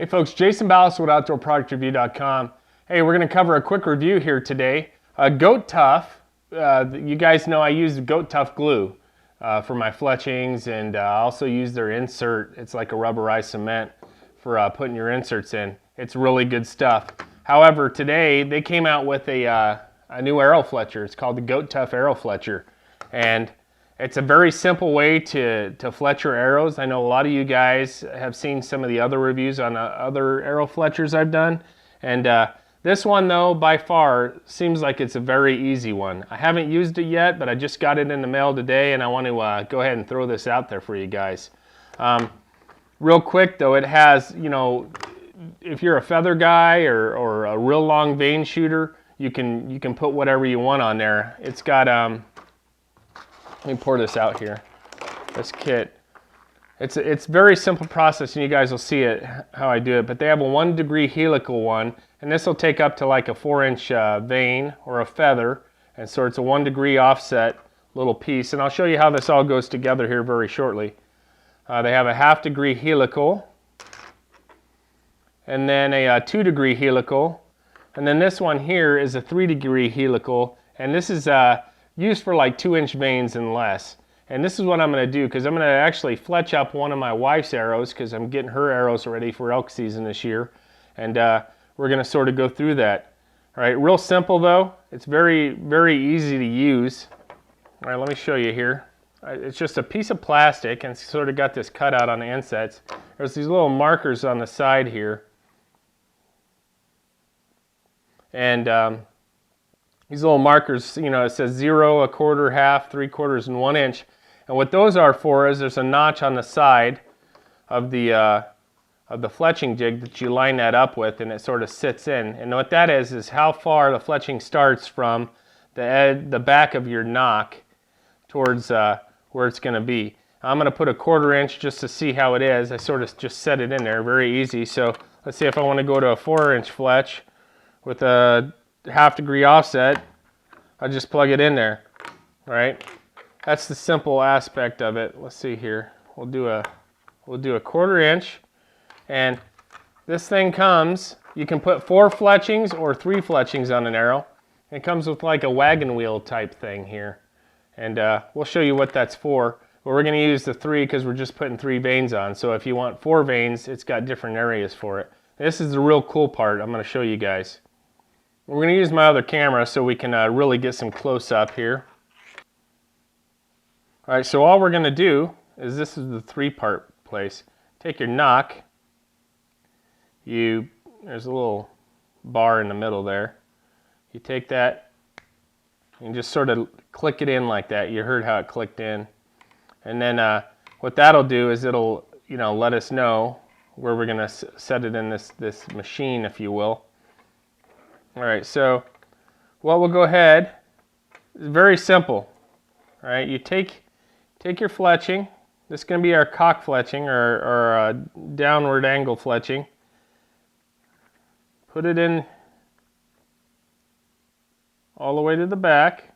Hey folks, Jason Ballas with OutdoorProductReview.com. Hey, we're going to cover a quick review here today. Goat Tuff. You guys know I use Goat Tuff glue for my fletchings, and I also use their insert. It's like a rubberized cement for putting your inserts in. It's really good stuff. However, today they came out with a new arrow fletcher. It's called the Goat Tuff Arrow Fletcher, and it's a very simple way to fletch your arrows. I know a lot of you guys have seen some of the other reviews on other arrow fletchers I've done. And this one, though, by far, seems like it's a very easy one. I haven't used it yet, but I just got it in the mail today, and I want to go ahead and throw this out there for you guys. Real quick, though, it has, you know, if you're a feather guy or a real long vein shooter, you can put whatever you want on there. It's got... let me pour this out here. This kit, it's very simple process, and you guys will see it how I do it. But they have a 1 degree helical one, and this will take up to like a 4-inch vein or a feather, and so it's a 1 degree offset little piece. And I'll show you how this all goes together here very shortly. They have a 1/2 degree helical, and then a 2 degree helical, and then this one here is a 3 degree helical, and this is used for like 2-inch veins and less. And this is what I'm going to do, because I'm going to actually fletch up one of my wife's arrows, because I'm getting her arrows ready for elk season this year. And we're going to sort of go through that. All right, real simple though. It's very, very easy to use. All right, let me show you here. It's just a piece of plastic, and it's sort of got this cutout on the insets. There's these little markers on the side here. And these little markers, you know, it says 0, 1/4, 1/2, 3/4, and 1 inch. And what those are for is there's a notch on the side of the fletching jig that you line that up with, and it sort of sits in. And what that is how far the fletching starts from the back of your nock towards where it's going to be. I'm going to put a 1/4 inch just to see how it is. I sort of just set it in there, very easy. So let's see if I want to go to a 4-inch fletch with a 1/2 degree offset. I just plug it in there. All right, that's the simple aspect of it. Let's see here. We'll do a 1/4 inch, and this thing comes. You can put 4 fletchings or 3 fletchings on an arrow. It comes with like a wagon wheel type thing here, and we'll show you what that's for. But we're going to use the 3 because we're just putting 3 veins on. So if you want 4 veins, it's got different areas for it. This is the real cool part. I'm going to show you guys. We're going to use my other camera so we can really get some close-up here. All right, so all we're going to do is, this is the 3-part place. Take your nock. There's a little bar in the middle there. You take that and just sort of click it in like that. You heard how it clicked in. And then what that'll do is it'll, you know, let us know where we're going to set it in this machine, if you will. All right, so what we'll go ahead, it's very simple. All right, you take your fletching. This is going to be our cock fletching or downward angle fletching. Put it in all the way to the back.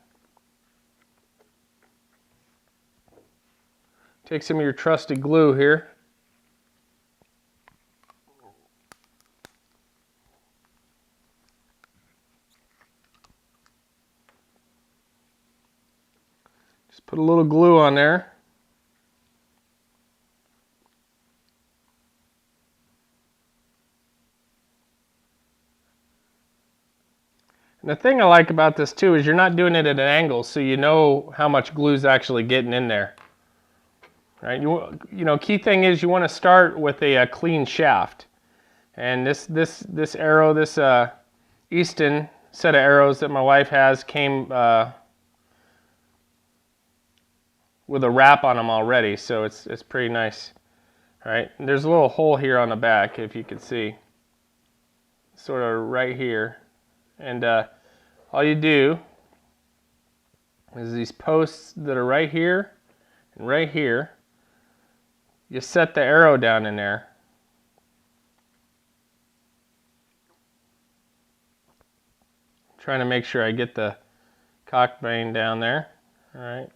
Take some of your trusted glue here. Just put a little glue on there. And the thing I like about this too is you're not doing it at an angle, so you know how much glue is actually getting in there. Right? You know, key thing is you want to start with a clean shaft. And this arrow, this Easton set of arrows that my wife has came with a wrap on them already, so it's pretty nice. All right, and there's a little hole here on the back, if you can see, sort of right here. And all you do is these posts that are right here and right here, you set the arrow down in there. Trying to make sure I get the cock vein down there. All right.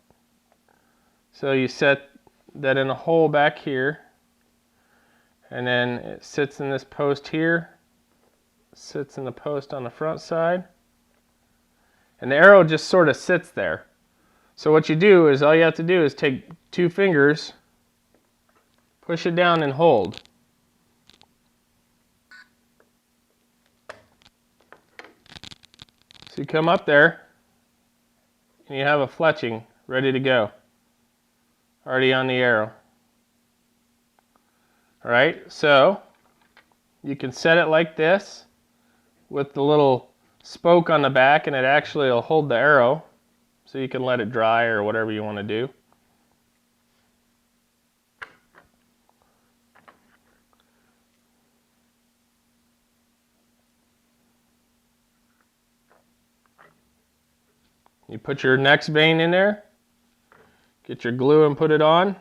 So you set that in a hole back here, and then it sits in this post here, sits in the post on the front side, and the arrow just sort of sits there. So what you do is, all you have to do is take 2 fingers, push it down and hold. So you come up there and you have a fletching ready to go, already on the arrow. Alright, so you can set it like this with the little spoke on the back, and it actually will hold the arrow, so you can let it dry or whatever you want to do. You put your next vein in there, get your glue and put it on.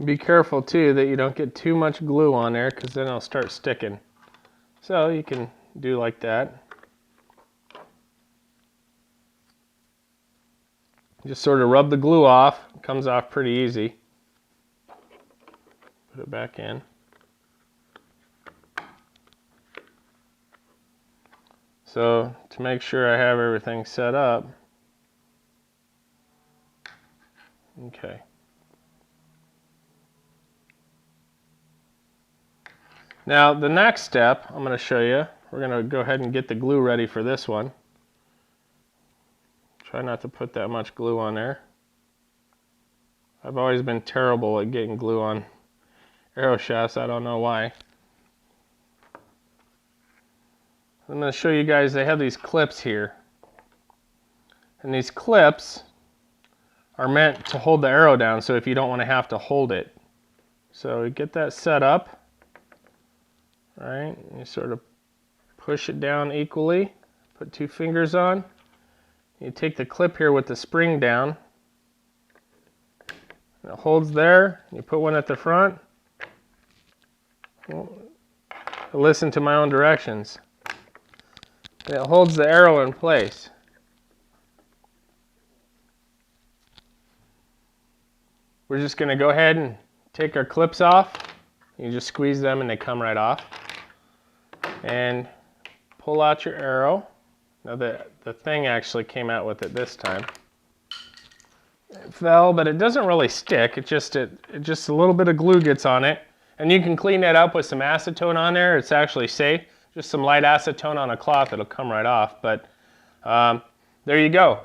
Be careful too that you don't get too much glue on there, because then it'll start sticking. So you can do like that. Just sort of rub the glue off. It comes off pretty easy. Put it back in. So to make sure I have everything set up. Okay. Now the next step I'm going to show you, we're going to go ahead and get the glue ready for this one. Try not to put that much glue on there. I've always been terrible at getting glue on arrow shafts, I don't know why. I'm going to show you guys, they have these clips here. And these clips are meant to hold the arrow down, so if you don't want to have to hold it. So you get that set up. Alright, you sort of push it down equally, put 2 fingers on. You take the clip here with the spring down. It holds there. You put one at the front. Listen to my own directions. It holds the arrow in place. We're just going to go ahead and take our clips off. You just squeeze them and they come right off. And pull out your arrow. Now the thing actually came out with it this time. It fell, but it doesn't really stick. It just a little bit of glue gets on it. And you can clean that up with some acetone on there. It's actually safe. Just some light acetone on a cloth, it'll come right off. But there you go.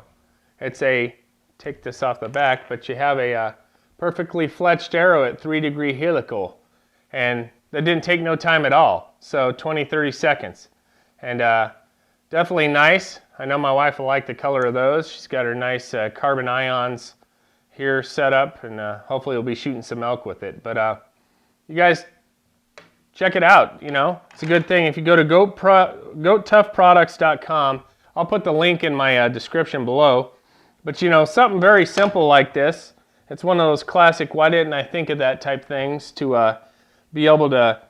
It's a, take this off the back, but you have a perfectly fletched arrow at 3-degree helical. And that didn't take no time at all. So 20-30 seconds. And definitely nice. I know my wife will like the color of those. She's got her nice carbon ions here set up, and hopefully we'll be shooting some elk with it. But you guys check it out. You know, it's a good thing. If you go to goattoughproducts.com, I'll put the link in my description below. But you know, something very simple like this, it's one of those classic why didn't I think of that type things to be able to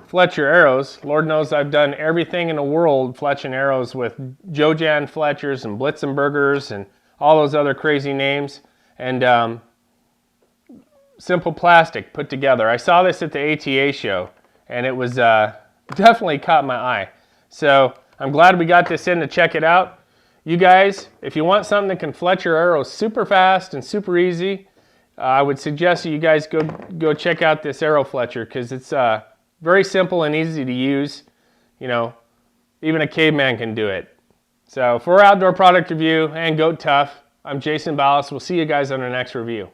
fletch your arrows. Lord knows I've done everything in the world fletching arrows with Jojan Fletchers and Blitzenbergers and all those other crazy names. And simple plastic put together. I saw this at the ATA show, and it was definitely caught my eye. So I'm glad we got this in to check it out. You guys, if you want something that can fletch your arrows super fast and super easy, I would suggest you guys go check out this arrow fletcher, because it's very simple and easy to use. You know, even a caveman can do it. So for Outdoor Product Review and Goat Tough, I'm Jason Ballas. We'll see you guys on our next review.